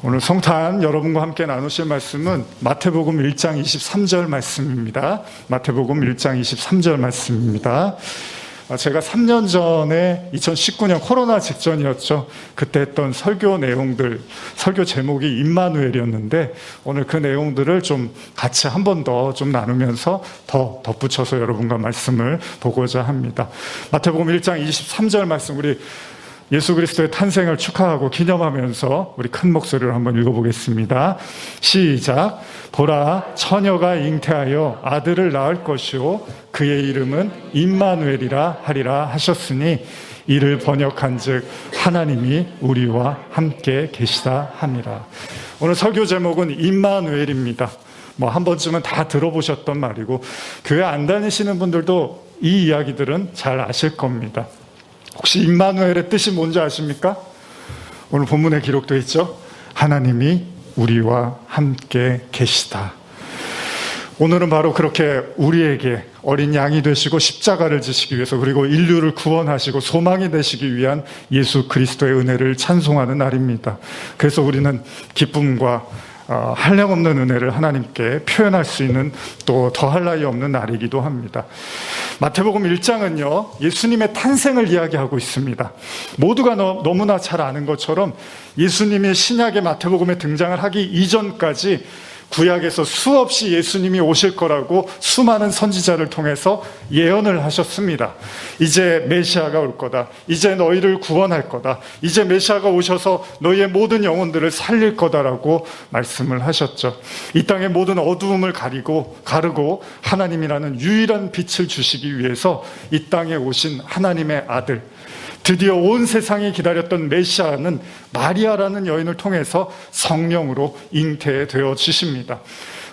오늘 성탄 여러분과 함께 나누실 말씀은 마태복음 1장 23절 말씀입니다. 마태복음 1장 23절 말씀입니다. 제가 3년 전에 2019년 코로나 직전이었죠. 그때 했던 설교 내용들, 설교 제목이 임마누엘이었는데 오늘 그 내용들을 좀 같이 한 번 더 좀 나누면서 더 덧붙여서 여러분과 말씀을 보고자 합니다. 마태복음 1장 23절 말씀, 우리 예수 그리스도의 탄생을 축하하고 기념하면서 우리 큰 목소리로 한번 읽어보겠습니다. 시작. 보라, 처녀가 잉태하여 아들을 낳을 것이요 그의 이름은 임마누엘이라 하리라 하셨으니 이를 번역한즉 하나님이 우리와 함께 계시다 함이라. 오늘 설교 제목은 임마누엘입니다. 한 번쯤은 다 들어보셨던 말이고 교회 안 다니시는 분들도 이 이야기들은 잘 아실 겁니다. 혹시 임마누엘의 뜻이 뭔지 아십니까? 오늘 본문에 기록되어 있죠. 하나님이 우리와 함께 계시다. 오늘은 바로 그렇게 우리에게 어린 양이 되시고 십자가를 지시기 위해서, 그리고 인류를 구원하시고 소망이 되시기 위한 예수 그리스도의 은혜를 찬송하는 날입니다. 그래서 우리는 기쁨과 한량없는 은혜를 하나님께 표현할 수 있는, 또 더할 나위 없는 날이기도 합니다. 마태복음 1장은요 예수님의 탄생을 이야기하고 있습니다. 모두가 너무나 잘 아는 것처럼 예수님이 신약의 마태복음에 등장을 하기 이전까지 구약에서 수없이 예수님이 오실 거라고 수많은 선지자를 통해서 예언을 하셨습니다. 이제 메시아가 올 거다. 이제 너희를 구원할 거다. 이제 메시아가 오셔서 너희의 모든 영혼들을 살릴 거다라고 말씀을 하셨죠. 이 땅의 모든 어두움을 가르고 하나님이라는 유일한 빛을 주시기 위해서 이 땅에 오신 하나님의 아들, 드디어 온 세상이 기다렸던 메시아는 마리아라는 여인을 통해서 성령으로 잉태되어 지십니다.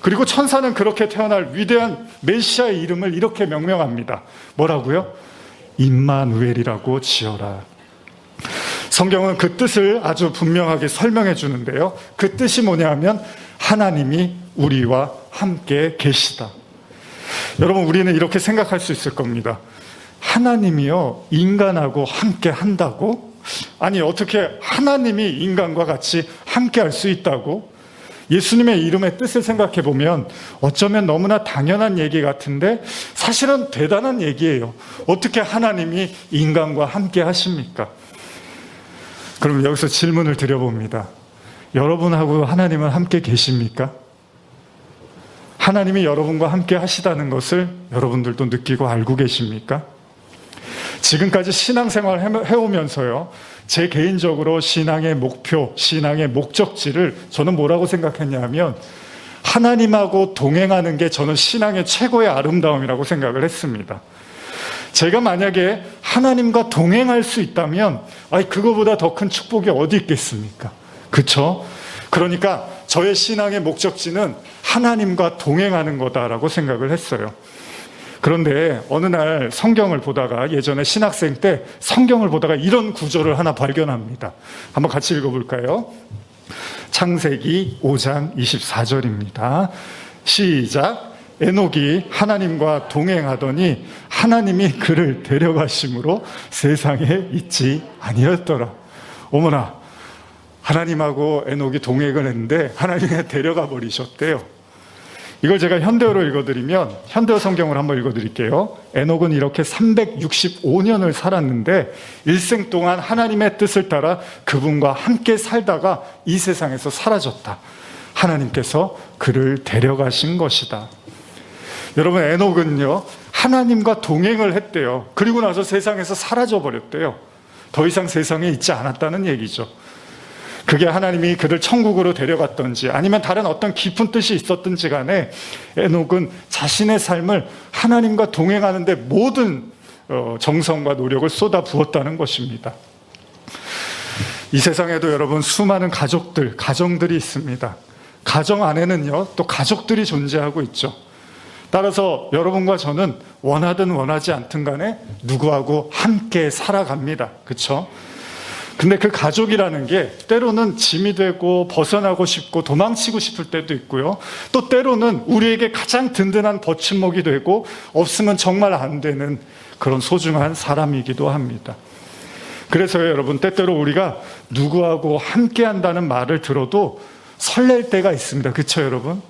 그리고 천사는 그렇게 태어날 위대한 메시아의 이름을 이렇게 명명합니다. 뭐라고요? 임마누엘이라고 지어라. 성경은 그 뜻을 아주 분명하게 설명해 주는데요. 그 뜻이 뭐냐면 하나님이 우리와 함께 계시다. 여러분, 우리는 이렇게 생각할 수 있을 겁니다. 하나님이요 인간하고 함께 한다고? 아니, 어떻게 하나님이 인간과 같이 함께 할 수 있다고? 예수님의 이름의 뜻을 생각해 보면 어쩌면 너무나 당연한 얘기 같은데 사실은 대단한 얘기예요. 어떻게 하나님이 인간과 함께 하십니까? 그럼 여기서 질문을 드려봅니다. 여러분하고 하나님은 함께 계십니까? 하나님이 여러분과 함께 하시다는 것을 여러분들도 느끼고 알고 계십니까? 지금까지 신앙생활 해오면서요, 제 개인적으로 신앙의 목표, 신앙의 목적지를 저는 뭐라고 생각했냐면 하나님하고 동행하는 게 저는 신앙의 최고의 아름다움이라고 생각을 했습니다. 제가 만약에 하나님과 동행할 수 있다면 그거보다 더 큰 축복이 어디 있겠습니까? 그렇죠? 그러니까 저의 신앙의 목적지는 하나님과 동행하는 거다라고 생각을 했어요. 그런데 어느 날 성경을 보다가, 예전에 신학생 때 성경을 보다가 이런 구절을 하나 발견합니다. 한번 같이 읽어볼까요? 창세기 5장 24절입니다. 시작. 에녹이 하나님과 동행하더니 하나님이 그를 데려가심으로 세상에 있지 아니었더라. 어머나, 하나님하고 에녹이 동행을 했는데 하나님이 데려가 버리셨대요. 이걸 제가 현대어로 읽어드리면, 현대어 성경을 한번 읽어드릴게요. 에녹은 이렇게 365년을 살았는데 일생 동안 하나님의 뜻을 따라 그분과 함께 살다가 이 세상에서 사라졌다. 하나님께서 그를 데려가신 것이다. 여러분, 에녹은요 하나님과 동행을 했대요. 그리고 나서 세상에서 사라져버렸대요. 더 이상 세상에 있지 않았다는 얘기죠. 그게 하나님이 그를 천국으로 데려갔던지 아니면 다른 어떤 깊은 뜻이 있었든지 간에 에녹은 자신의 삶을 하나님과 동행하는 데 모든 정성과 노력을 쏟아 부었다는 것입니다. 이 세상에도 여러분 수많은 가정들이 있습니다. 가정 안에는요 또 가족들이 존재하고 있죠. 따라서 여러분과 저는 원하든 원하지 않든 간에 누구하고 함께 살아갑니다. 그렇죠? 근데 그 가족이라는 게 때로는 짐이 되고 벗어나고 싶고 도망치고 싶을 때도 있고요. 또 때로는 우리에게 가장 든든한 버팀목이 되고 없으면 정말 안 되는 그런 소중한 사람이기도 합니다. 그래서요, 여러분, 때때로 우리가 누구하고 함께 한다는 말을 들어도 설렐 때가 있습니다. 그렇죠, 여러분?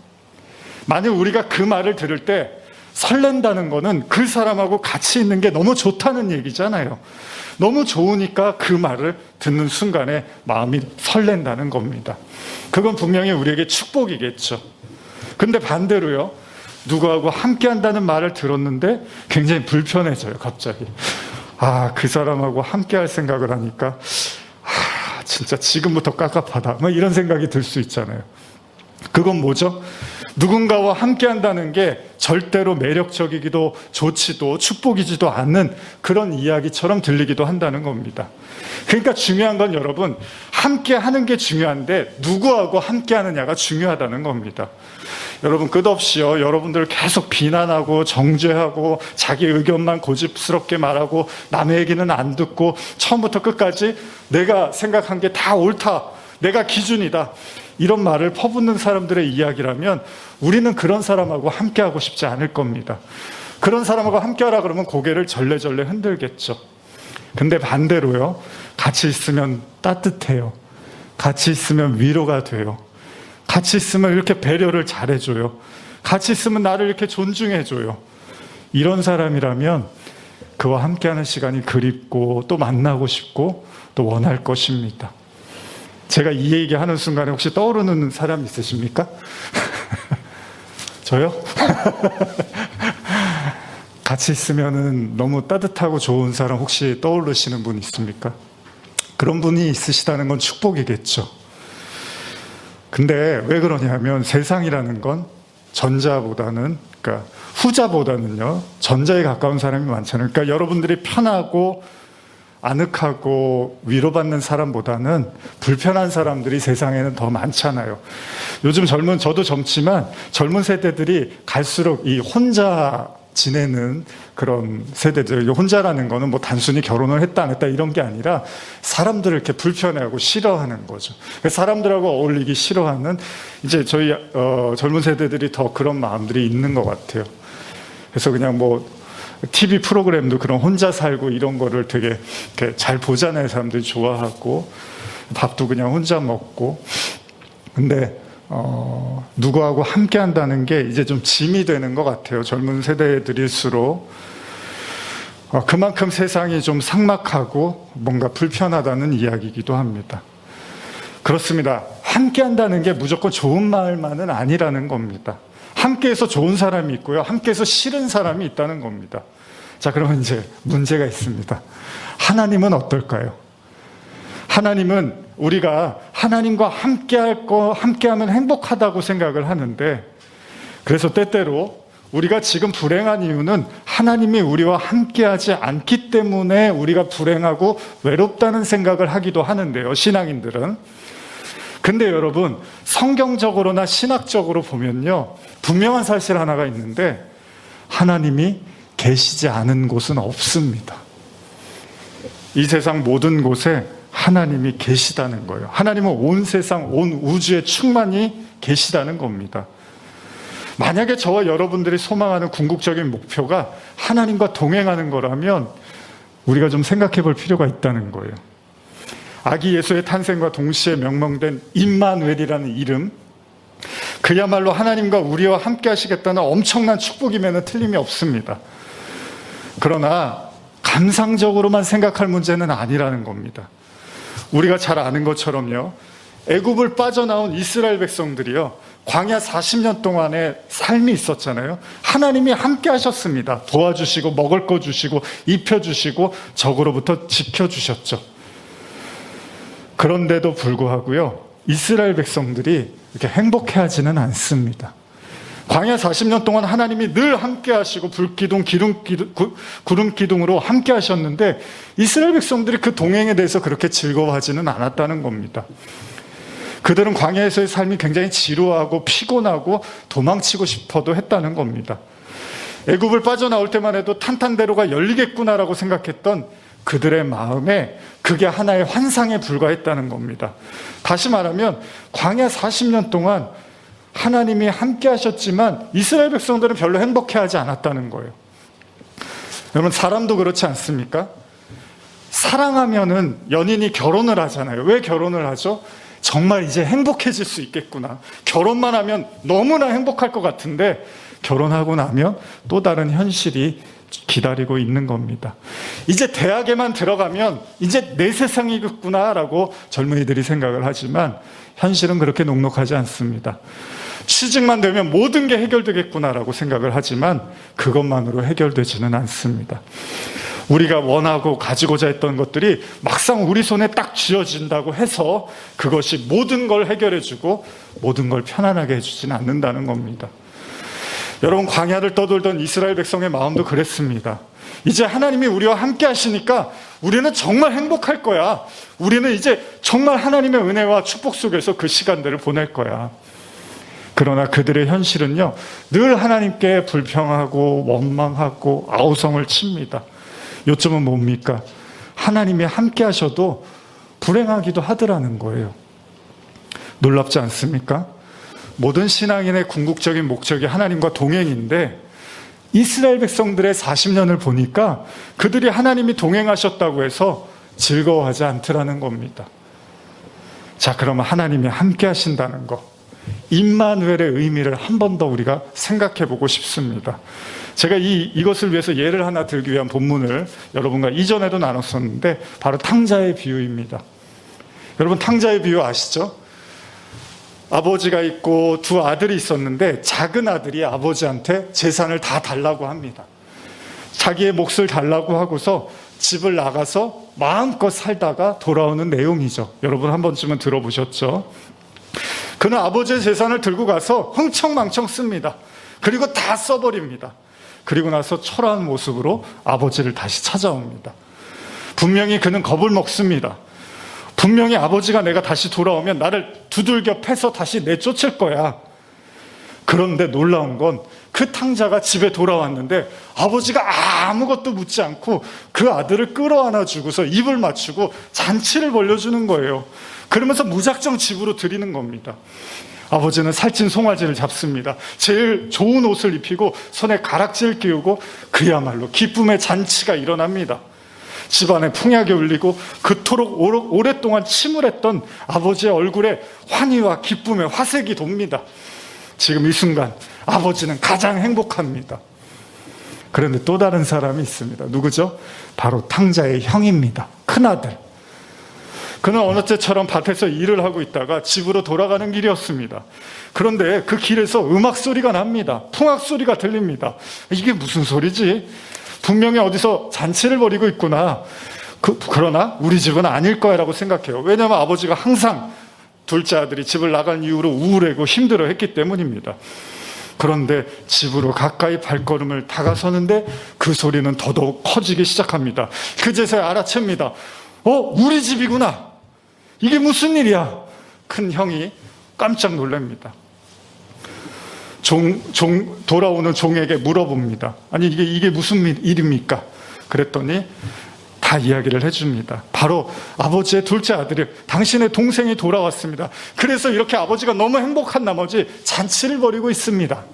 만약 우리가 그 말을 들을 때 설렌다는 거는 그 사람하고 같이 있는 게 너무 좋다는 얘기잖아요. 너무 좋으니까 그 말을 듣는 순간에 마음이 설렌다는 겁니다. 그건 분명히 우리에게 축복이겠죠. 근데 반대로요, 누구하고 함께 한다는 말을 들었는데 굉장히 불편해져요, 갑자기. 그 사람하고 함께 할 생각을 하니까 진짜 지금부터 깝깝하다, 이런 생각이 들 수 있잖아요. 그건 뭐죠? 누군가와 함께 한다는 게 절대로 매력적이기도 좋지도 축복이지도 않는 그런 이야기처럼 들리기도 한다는 겁니다. 그러니까 중요한 건 여러분, 함께 하는 게 중요한데 누구하고 함께 하느냐가 중요하다는 겁니다. 여러분, 끝없이요, 여러분들을 계속 비난하고 정죄하고 자기 의견만 고집스럽게 말하고 남의 얘기는 안 듣고 처음부터 끝까지 내가 생각한 게 다 옳다, 내가 기준이다, 이런 말을 퍼붓는 사람들의 이야기라면 우리는 그런 사람하고 함께하고 싶지 않을 겁니다. 그런 사람하고 함께하라 그러면 고개를 절레절레 흔들겠죠. 근데 반대로요, 같이 있으면 따뜻해요. 같이 있으면 위로가 돼요. 같이 있으면 이렇게 배려를 잘해줘요. 같이 있으면 나를 이렇게 존중해줘요. 이런 사람이라면 그와 함께하는 시간이 그립고 또 만나고 싶고 또 원할 것입니다. 제가 이 얘기하는 순간에 혹시 떠오르는 사람 있으십니까? 저요? 같이 있으면 너무 따뜻하고 좋은 사람 혹시 떠오르시는 분 있습니까? 그런 분이 있으시다는 건 축복이겠죠. 근데 왜 그러냐면 세상이라는 건 전자보다는, 그러니까 후자보다는요, 전자에 가까운 사람이 많잖아요. 그러니까 여러분들이 편하고 아늑하고 위로받는 사람보다는 불편한 사람들이 세상에는 더 많잖아요. 요즘 저도 젊지만 젊은 세대들이 갈수록 이 혼자 지내는 그런 세대들, 혼자라는 거는 뭐 단순히 결혼을 했다 안 했다 이런 게 아니라 사람들을 이렇게 불편해하고 싫어하는 거죠. 사람들하고 어울리기 싫어하는, 이제 저희 젊은 세대들이 더 그런 마음들이 있는 것 같아요. 그래서 그냥 뭐 TV 프로그램도 그런 혼자 살고 이런 거를 되게 이렇게 잘 보잖아요. 사람들이 좋아하고 밥도 그냥 혼자 먹고. 근데 누구하고 함께 한다는 게 이제 좀 짐이 되는 것 같아요. 젊은 세대들일수록 그만큼 세상이 좀 삭막하고 뭔가 불편하다는 이야기이기도 합니다. 그렇습니다. 함께 한다는 게 무조건 좋은 말만은 아니라는 겁니다. 함께해서 좋은 사람이 있고요, 함께해서 싫은 사람이 있다는 겁니다. 자, 그러면 이제 문제가 있습니다. 하나님은 어떨까요? 하나님은 우리가 하나님과 함께하면 행복하다고 생각을 하는데, 그래서 때때로 우리가 지금 불행한 이유는 하나님이 우리와 함께하지 않기 때문에 우리가 불행하고 외롭다는 생각을 하기도 하는데요, 신앙인들은. 근데 여러분, 성경적으로나 신학적으로 보면요, 분명한 사실 하나가 있는데 하나님이 계시지 않은 곳은 없습니다. 이 세상 모든 곳에 하나님이 계시다는 거예요. 하나님은 온 세상, 온 우주에 충만히 계시다는 겁니다. 만약에 저와 여러분들이 소망하는 궁극적인 목표가 하나님과 동행하는 거라면 우리가 좀 생각해 볼 필요가 있다는 거예요. 아기 예수의 탄생과 동시에 명명된 임마누엘이라는 이름, 그야말로 하나님과 우리와 함께 하시겠다는 엄청난 축복임에는 틀림이 없습니다. 그러나 감상적으로만 생각할 문제는 아니라는 겁니다. 우리가 잘 아는 것처럼요, 애굽을 빠져나온 이스라엘 백성들이요, 광야 40년 동안의 삶이 있었잖아요. 하나님이 함께 하셨습니다. 도와주시고 먹을 거 주시고 입혀주시고 적으로부터 지켜주셨죠. 그런데도 불구하고요, 이스라엘 백성들이 이렇게 행복해하지는 않습니다. 광야 40년 동안 하나님이 늘 함께 하시고 불기둥, 구름 기둥으로 함께 하셨는데 이스라엘 백성들이 그 동행에 대해서 그렇게 즐거워하지는 않았다는 겁니다. 그들은 광야에서의 삶이 굉장히 지루하고 피곤하고 도망치고 싶어도 했다는 겁니다. 애굽을 빠져나올 때만 해도 탄탄대로가 열리겠구나라고 생각했던 그들의 마음에 그게 하나의 환상에 불과했다는 겁니다. 다시 말하면 광야 40년 동안 하나님이 함께 하셨지만 이스라엘 백성들은 별로 행복해하지 않았다는 거예요. 여러분, 사람도 그렇지 않습니까? 사랑하면은 연인이 결혼을 하잖아요. 왜 결혼을 하죠? 정말 이제 행복해질 수 있겠구나. 결혼만 하면 너무나 행복할 것 같은데 결혼하고 나면 또 다른 현실이 기다리고 있는 겁니다. 이제 대학에만 들어가면 이제 내 세상이겠구나라고 젊은이들이 생각을 하지만 현실은 그렇게 녹록하지 않습니다. 취직만 되면 모든 게 해결되겠구나라고 생각을 하지만 그것만으로 해결되지는 않습니다. 우리가 원하고 가지고자 했던 것들이 막상 우리 손에 딱 쥐어진다고 해서 그것이 모든 걸 해결해주고 모든 걸 편안하게 해주지는 않는다는 겁니다. 여러분, 광야를 떠돌던 이스라엘 백성의 마음도 그랬습니다. 이제 하나님이 우리와 함께 하시니까 우리는 정말 행복할 거야. 우리는 이제 정말 하나님의 은혜와 축복 속에서 그 시간들을 보낼 거야. 그러나 그들의 현실은요, 늘 하나님께 불평하고 원망하고 아우성을 칩니다. 요점은 뭡니까? 하나님이 함께 하셔도 불행하기도 하더라는 거예요. 놀랍지 않습니까? 모든 신앙인의 궁극적인 목적이 하나님과 동행인데 이스라엘 백성들의 40년을 보니까 그들이 하나님이 동행하셨다고 해서 즐거워하지 않더라는 겁니다. 자, 그러면 하나님이 함께 하신다는 것, 임마누엘의 의미를 한 번 더 우리가 생각해 보고 싶습니다. 제가 이것을 위해서 예를 하나 들기 위한 본문을 여러분과 이전에도 나눴었는데 바로 탕자의 비유입니다. 여러분, 탕자의 비유 아시죠? 아버지가 있고 두 아들이 있었는데 작은 아들이 아버지한테 재산을 다 달라고 합니다. 자기의 몫을 달라고 하고서 집을 나가서 마음껏 살다가 돌아오는 내용이죠. 여러분 한 번쯤은 들어보셨죠? 그는 아버지의 재산을 들고 가서 흥청망청 씁니다. 그리고 다 써버립니다. 그리고 나서 초라한 모습으로 아버지를 다시 찾아옵니다. 분명히 그는 겁을 먹습니다. 분명히 아버지가 내가 다시 돌아오면 나를 두들겨 패서 다시 내쫓을 거야. 그런데 놀라운 건 그 탕자가 집에 돌아왔는데 아버지가 아무것도 묻지 않고 그 아들을 끌어안아 주고서 입을 맞추고 잔치를 벌려주는 거예요. 그러면서 무작정 집으로 들이는 겁니다. 아버지는 살찐 송아지를 잡습니다. 제일 좋은 옷을 입히고 손에 가락지를 끼우고 그야말로 기쁨의 잔치가 일어납니다. 집안에 풍약이 울리고 그토록 오랫동안 침울했던 아버지의 얼굴에 환희와 기쁨의 화색이 돕니다. 지금 이 순간 아버지는 가장 행복합니다. 그런데 또 다른 사람이 있습니다. 누구죠? 바로 탕자의 형입니다. 큰아들. 그는 어느 때처럼 밭에서 일을 하고 있다가 집으로 돌아가는 길이었습니다. 그런데 그 길에서 음악 소리가 납니다. 풍악 소리가 들립니다. 이게 무슨 소리지? 분명히 어디서 잔치를 벌이고 있구나. 그러나 우리 집은 아닐 거야 라고 생각해요. 왜냐하면 아버지가 항상 둘째 아들이 집을 나간 이후로 우울하고 힘들어 했기 때문입니다. 그런데 집으로 가까이 발걸음을 다가서는데 그 소리는 더더욱 커지기 시작합니다. 그제서야 알아챕니다. 우리 집이구나. 이게 무슨 일이야? 큰 형이 깜짝 놀랍니다. 돌아오는 종에게 물어봅니다. 아니 이게 무슨 일입니까? 그랬더니 다 이야기를 해줍니다. 바로 아버지의 둘째 아들이 당신의 동생이 돌아왔습니다. 그래서 이렇게 아버지가 너무 행복한 나머지 잔치를 벌이고 있습니다.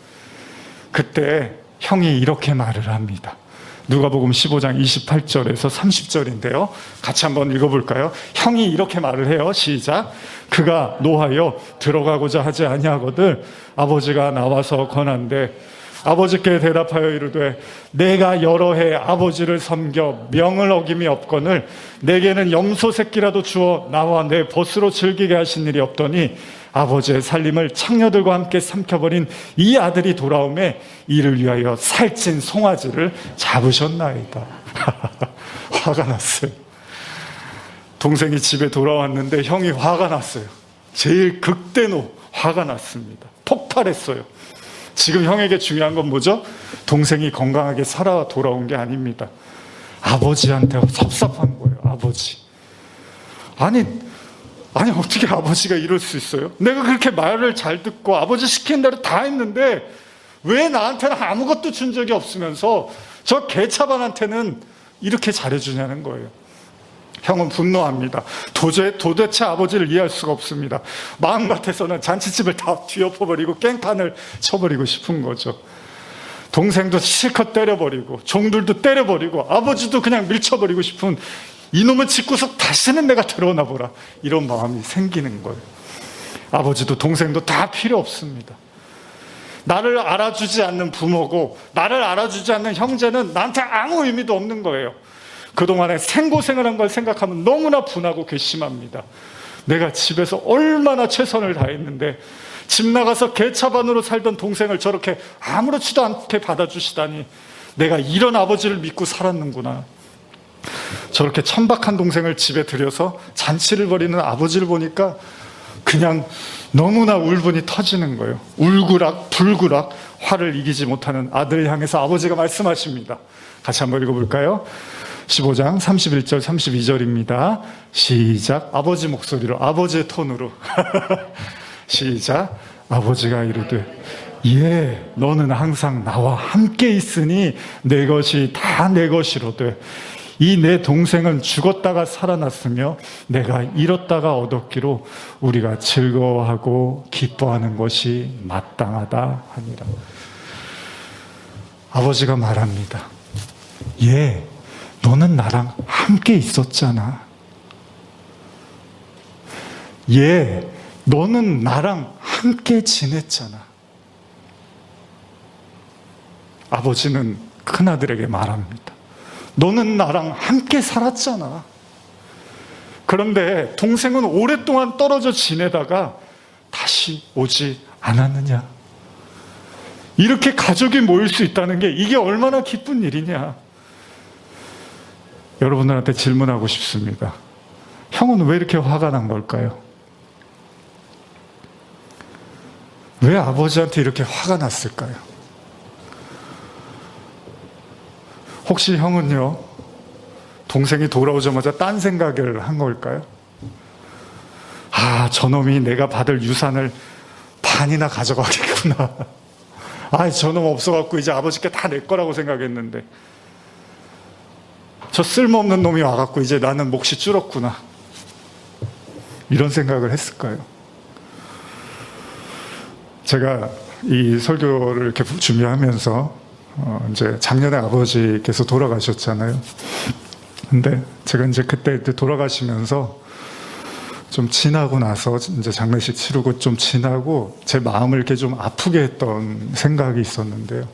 그때 형이 이렇게 말을 합니다. 누가복음 15장 28절에서 30절인데요. 같이 한번 읽어볼까요? 형이 이렇게 말을 해요. 시작. 그가 노하여 들어가고자 하지 아니하거든 아버지가 나와서 권한대 아버지께 대답하여 이르되 내가 여러 해 아버지를 섬겨 명을 어김이 없거늘 내게는 염소 새끼라도 주어 나와 내 벗으로 즐기게 하신 일이 없더니 아버지의 살림을 창녀들과 함께 삼켜버린 이 아들이 돌아오매 이를 위하여 살찐 송아지를 잡으셨나이다. 화가 났어요. 동생이 집에 돌아왔는데 형이 화가 났어요. 제일 극대노 화가 났습니다. 폭발했어요. 지금 형에게 중요한 건 뭐죠? 동생이 건강하게 살아 돌아온 게 아닙니다. 아버지한테 섭섭한 거예요. 아버지. 아니 어떻게 아버지가 이럴 수 있어요? 내가 그렇게 말을 잘 듣고 아버지 시키는 대로 다 했는데 왜 나한테는 아무것도 준 적이 없으면서 저 개차반한테는 이렇게 잘해주냐는 거예요. 형은 분노합니다. 도대체 아버지를 이해할 수가 없습니다. 마음 같아서는 잔치집을 다 뒤엎어버리고 깽판을 쳐버리고 싶은 거죠. 동생도 실컷 때려버리고 종들도 때려버리고 아버지도 그냥 밀쳐버리고 싶은 이놈의 집구석 다시는 내가 들어오나 보라. 이런 마음이 생기는 거예요. 아버지도 동생도 다 필요 없습니다. 나를 알아주지 않는 부모고 나를 알아주지 않는 형제는 나한테 아무 의미도 없는 거예요. 그동안에 생고생을 한 걸 생각하면 너무나 분하고 괘씸합니다. 내가 집에서 얼마나 최선을 다했는데 집 나가서 개차반으로 살던 동생을 저렇게 아무렇지도 않게 받아주시다니, 내가 이런 아버지를 믿고 살았는구나. 저렇게 천박한 동생을 집에 들여서 잔치를 벌이는 아버지를 보니까 그냥 너무나 울분이 터지는 거예요. 울구락 불구락 화를 이기지 못하는 아들을 향해서 아버지가 말씀하십니다. 같이 한번 읽어볼까요? 15장 31절 32절입니다. 시작. 아버지 목소리로, 아버지의 톤으로 시작. 아버지가 이르되 예, 너는 항상 나와 함께 있으니 내 것이 다 내 것이로되 이 내 동생은 죽었다가 살아났으며 내가 잃었다가 얻었기로 우리가 즐거워하고 기뻐하는 것이 마땅하다 하니라. 아버지가 말합니다. 예, 너는 나랑 함께 있었잖아. 예, 너는 나랑 함께 지냈잖아. 아버지는 큰아들에게 말합니다. 너는 나랑 함께 살았잖아. 그런데 동생은 오랫동안 떨어져 지내다가 다시 오지 않았느냐. 이렇게 가족이 모일 수 있다는 게 이게 얼마나 기쁜 일이냐. 여러분들한테 질문하고 싶습니다. 형은 왜 이렇게 화가 난 걸까요? 왜 아버지한테 이렇게 화가 났을까요? 혹시 형은요, 동생이 돌아오자마자 딴 생각을 한 걸까요? 아, 저놈이 내가 받을 유산을 반이나 가져가겠구나. 아, 저놈 없어갖고 이제 아버지께 다 내 거라고 생각했는데 저 쓸모없는 놈이 와갖고 이제 나는 몫이 줄었구나. 이런 생각을 했을까요? 제가 이 설교를 이렇게 준비하면서 이제 작년에 아버지께서 돌아가셨잖아요. 근데 제가 이제 그때 돌아가시면서 좀 지나고 나서 이제 장례식 치르고 좀 지나고 제 마음을 이렇게 좀 아프게 했던 생각이 있었는데요.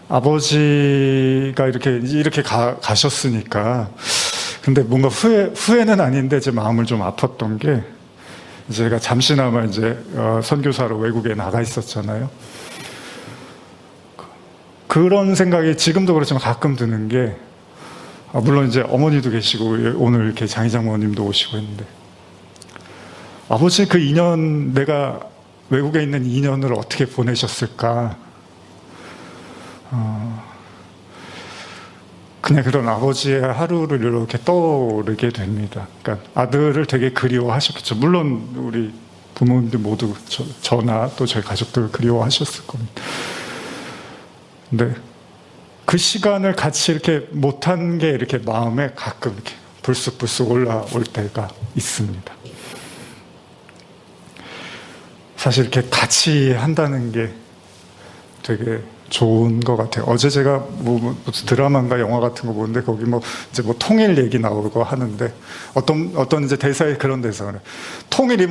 아버지가 이렇게 가셨으니까, 근데 뭔가 후회는 아닌데 제 마음을 좀 아팠던 게, 제가 잠시나마 이제 선교사로 외국에 나가 있었잖아요. 그런 생각이 지금도 그렇지만 가끔 드는 게, 물론 이제 어머니도 계시고 오늘 이렇게 장희장모님도 오시고 했는데, 아버지 그 2년, 내가 외국에 있는 2년을 어떻게 보내셨을까? 그냥 그런 아버지의 하루를 이렇게 떠오르게 됩니다. 그러니까 아들을 되게 그리워하셨겠죠. 물론 우리 부모님들 모두 저나 또 저희 가족들 그리워하셨을 겁니다. 근데 그 시간을 같이 이렇게 못한 게 이렇게 마음에 가끔 이렇게 불쑥불쑥 올라올 때가 있습니다. 사실 이렇게 같이 한다는 게 되게 좋은 것 같아요. 어제 제가 뭐 드라마인가 영화 같은 거 보는데 거기 이제 통일 얘기 나오고 하는데 어떤 이제 대사에 그런 대사를 통일이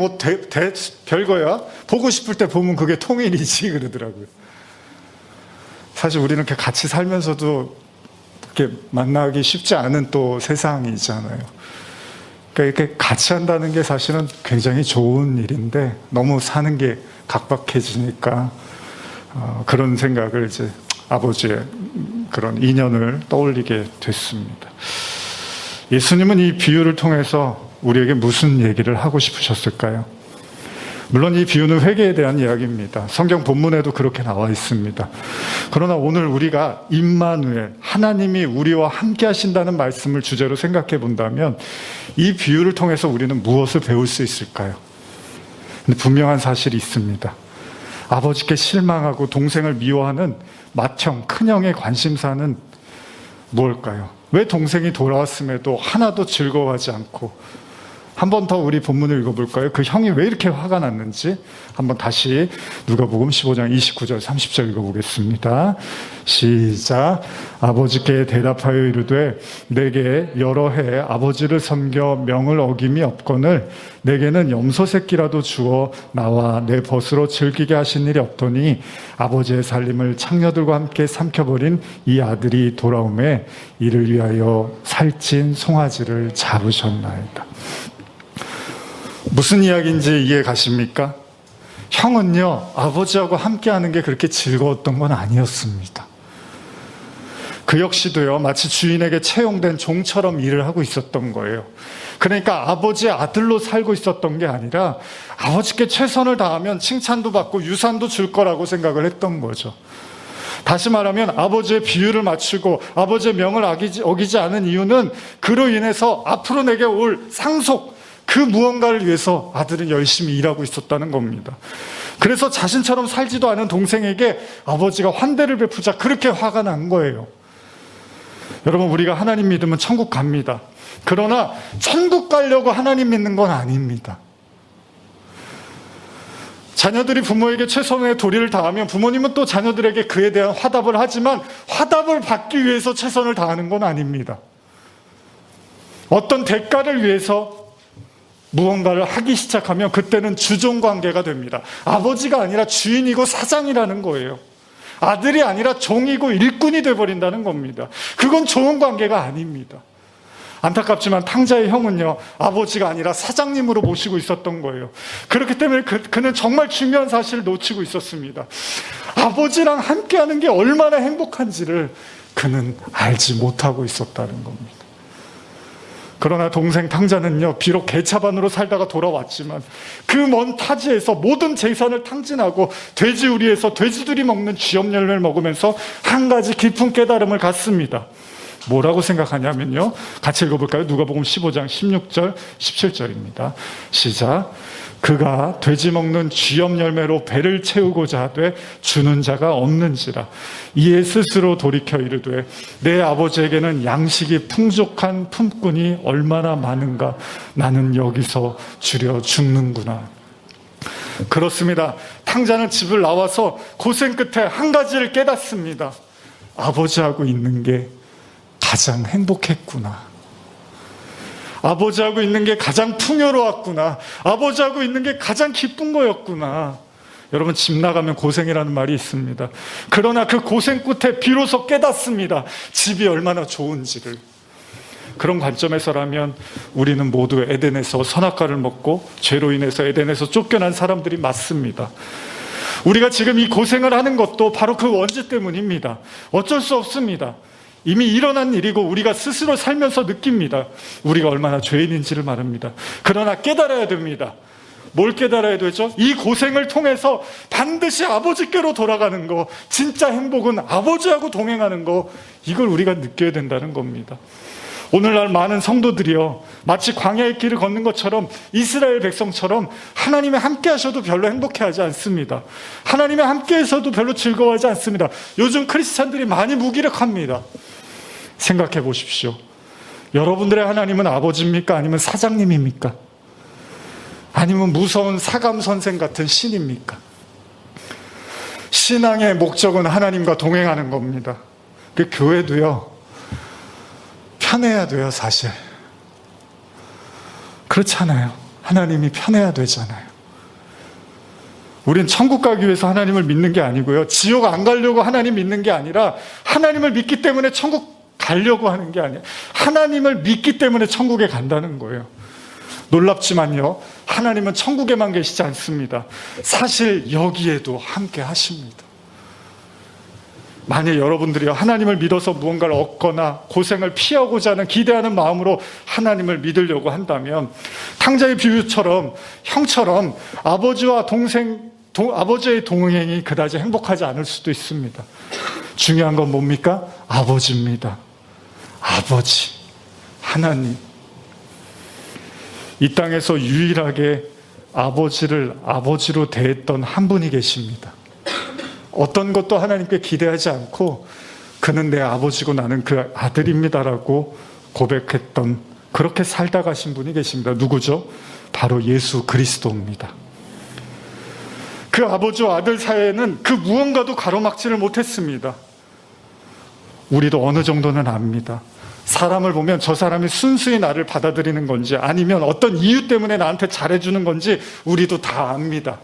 별거야. 보고 싶을 때 보면 그게 통일이지 그러더라고요. 사실 우리는 이렇게 같이 살면서도 이렇게 만나기 쉽지 않은 또 세상이잖아요. 그러니까 이렇게 같이 한다는 게 사실은 굉장히 좋은 일인데 너무 사는 게 각박해지니까 그런 생각을 이제 아버지의 그런 인연을 떠올리게 됐습니다. 예수님은 이 비유를 통해서 우리에게 무슨 얘기를 하고 싶으셨을까요? 물론 이 비유는 회개에 대한 이야기입니다. 성경 본문에도 그렇게 나와 있습니다. 그러나 오늘 우리가 임마누엘, 하나님이 우리와 함께 하신다는 말씀을 주제로 생각해 본다면 이 비유를 통해서 우리는 무엇을 배울 수 있을까요? 근데 분명한 사실이 있습니다. 아버지께 실망하고 동생을 미워하는 맏형, 큰형의 관심사는 무엇일까요? 왜 동생이 돌아왔음에도 하나도 즐거워하지 않고 한 번 더 우리 본문을 읽어볼까요? 그 형이 왜 이렇게 화가 났는지 한번 다시 누가복음 15장 29절 30절 읽어보겠습니다. 시작. 아버지께 대답하여 이르되 내게 여러 해 아버지를 섬겨 명을 어김이 없거늘 내게는 염소 새끼라도 주어 나와 내 벗으로 즐기게 하신 일이 없더니 아버지의 살림을 창녀들과 함께 삼켜버린 이 아들이 돌아오매 이를 위하여 살찐 송아지를 잡으셨나이다. 무슨 이야기인지 이해 가십니까? 형은요, 아버지하고 함께하는 게 그렇게 즐거웠던 건 아니었습니다. 그 역시도요, 마치 주인에게 채용된 종처럼 일을 하고 있었던 거예요. 그러니까 아버지의 아들로 살고 있었던 게 아니라 아버지께 최선을 다하면 칭찬도 받고 유산도 줄 거라고 생각을 했던 거죠. 다시 말하면 아버지의 비유를 맞추고 아버지의 명을 어기지 않은 이유는 그로 인해서 앞으로 내게 올 상속, 그 무언가를 위해서 아들은 열심히 일하고 있었다는 겁니다. 그래서 자신처럼 살지도 않은 동생에게 아버지가 환대를 베푸자 그렇게 화가 난 거예요. 여러분, 우리가 하나님 믿으면 천국 갑니다. 그러나 천국 가려고 하나님 믿는 건 아닙니다. 자녀들이 부모에게 최선의 도리를 다하면 부모님은 또 자녀들에게 그에 대한 화답을 하지만 화답을 받기 위해서 최선을 다하는 건 아닙니다. 어떤 대가를 위해서 무언가를 하기 시작하면 그때는 주종관계가 됩니다. 아버지가 아니라 주인이고 사장이라는 거예요. 아들이 아니라 종이고 일꾼이 돼버린다는 겁니다. 그건 좋은 관계가 아닙니다. 안타깝지만 탕자의 형은요, 아버지가 아니라 사장님으로 모시고 있었던 거예요. 그렇기 때문에 그는 정말 중요한 사실을 놓치고 있었습니다. 아버지랑 함께하는 게 얼마나 행복한지를 그는 알지 못하고 있었다는 겁니다. 그러나 동생 탕자는요, 비록 개차반으로 살다가 돌아왔지만 그 먼 타지에서 모든 재산을 탕진하고 돼지우리에서 돼지들이 먹는 쥐염 열매를 먹으면서 한 가지 깊은 깨달음을 갖습니다. 뭐라고 생각하냐면요, 같이 읽어볼까요? 누가복음 15장 16절 17절입니다. 시작. 그가 돼지 먹는 쥐염 열매로 배를 채우고자 하되 주는 자가 없는지라. 이에 스스로 돌이켜 이르되 내 아버지에게는 양식이 풍족한 품꾼이 얼마나 많은가. 나는 여기서 주려 죽는구나. 그렇습니다. 탕자는 집을 나와서 고생 끝에 한 가지를 깨닫습니다. 아버지하고 있는 게 가장 행복했구나. 아버지하고 있는 게 가장 풍요로웠구나. 아버지하고 있는 게 가장 기쁜 거였구나. 여러분, 집 나가면 고생이라는 말이 있습니다. 그러나 그 고생 끝에 비로소 깨닫습니다. 집이 얼마나 좋은지를. 그런 관점에서라면 우리는 모두 에덴에서 선악과를 먹고 죄로 인해서 에덴에서 쫓겨난 사람들이 맞습니다. 우리가 지금 이 고생을 하는 것도 바로 그 원죄 때문입니다. 어쩔 수 없습니다. 이미 일어난 일이고 우리가 스스로 살면서 느낍니다. 우리가 얼마나 죄인인지를 말합니다. 그러나 깨달아야 됩니다. 뭘 깨달아야 되죠? 이 고생을 통해서 반드시 아버지께로 돌아가는 거, 진짜 행복은 아버지하고 동행하는 거, 이걸 우리가 느껴야 된다는 겁니다. 오늘날 많은 성도들이요, 마치 광야의 길을 걷는 것처럼 이스라엘 백성처럼 하나님이 함께 하셔도 별로 행복해하지 않습니다. 하나님이 함께 해서도 별로 즐거워하지 않습니다. 요즘 크리스찬들이 많이 무기력합니다. 생각해 보십시오. 여러분들의 하나님은 아버지입니까? 아니면 사장님입니까? 아니면 무서운 사감 선생 같은 신입니까? 신앙의 목적은 하나님과 동행하는 겁니다. 그 교회도요, 편해야 돼요, 사실. 그렇잖아요. 하나님이 편해야 되잖아요. 우린 천국 가기 위해서 하나님을 믿는 게 아니고요, 지옥 안 가려고 하나님 믿는 게 아니라 하나님을 믿기 때문에 천국 가려고 하는 게 아니에요. 하나님을 믿기 때문에 천국에 간다는 거예요. 놀랍지만요, 하나님은 천국에만 계시지 않습니다. 사실 여기에도 함께 하십니다. 만약 여러분들이 하나님을 믿어서 무언가를 얻거나 고생을 피하고자 하는 기대하는 마음으로 하나님을 믿으려고 한다면 탕자의 비유처럼 형처럼 아버지와 아버지의 동행이 그다지 행복하지 않을 수도 있습니다. 중요한 건 뭡니까? 아버지입니다. 아버지, 하나님. 이 땅에서 유일하게 아버지를 아버지로 대했던 한 분이 계십니다. 어떤 것도 하나님께 기대하지 않고 그는 내 아버지고 나는 그 아들입니다라고 고백했던 그렇게 살다 가신 분이 계십니다. 누구죠? 바로 예수 그리스도입니다. 그 아버지와 아들 사이에는 그 무언가도 가로막지를 못했습니다. 우리도 어느 정도는 압니다. 사람을 보면 저 사람이 순수히 나를 받아들이는 건지 아니면 어떤 이유 때문에 나한테 잘해주는 건지 우리도 다 압니다.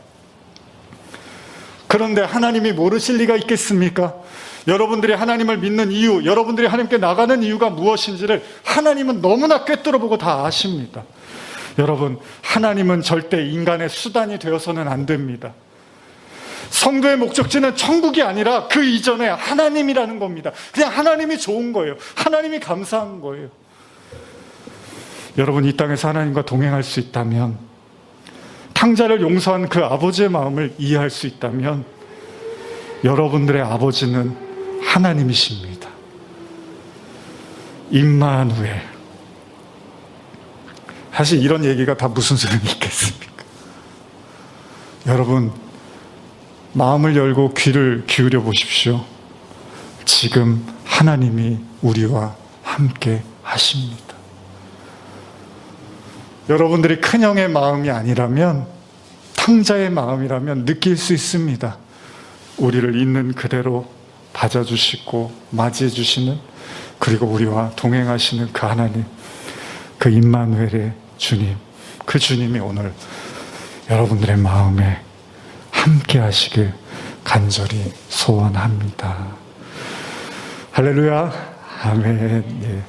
그런데 하나님이 모르실 리가 있겠습니까? 여러분들이 하나님을 믿는 이유, 여러분들이 하나님께 나가는 이유가 무엇인지를 하나님은 너무나 꿰뚫어보고 다 아십니다. 여러분, 하나님은 절대 인간의 수단이 되어서는 안 됩니다. 성도의 목적지는 천국이 아니라 그 이전에 하나님이라는 겁니다. 그냥 하나님이 좋은 거예요. 하나님이 감사한 거예요. 여러분, 이 땅에서 하나님과 동행할 수 있다면, 탕자를 용서한 그 아버지의 마음을 이해할 수 있다면, 여러분들의 아버지는 하나님이십니다. 임마누엘. 사실 이런 얘기가 다 무슨 소용이 있겠습니까? 여러분, 마음을 열고 귀를 기울여 보십시오. 지금 하나님이 우리와 함께 하십니다. 여러분들이 큰형의 마음이 아니라면, 탕자의 마음이라면 느낄 수 있습니다. 우리를 있는 그대로 받아주시고 맞이해 주시는, 그리고 우리와 동행하시는 그 하나님, 그 임마누엘의 주님, 그 주님이 오늘 여러분들의 마음에 함께 하시길 간절히 소원합니다. 할렐루야. 아멘. 예.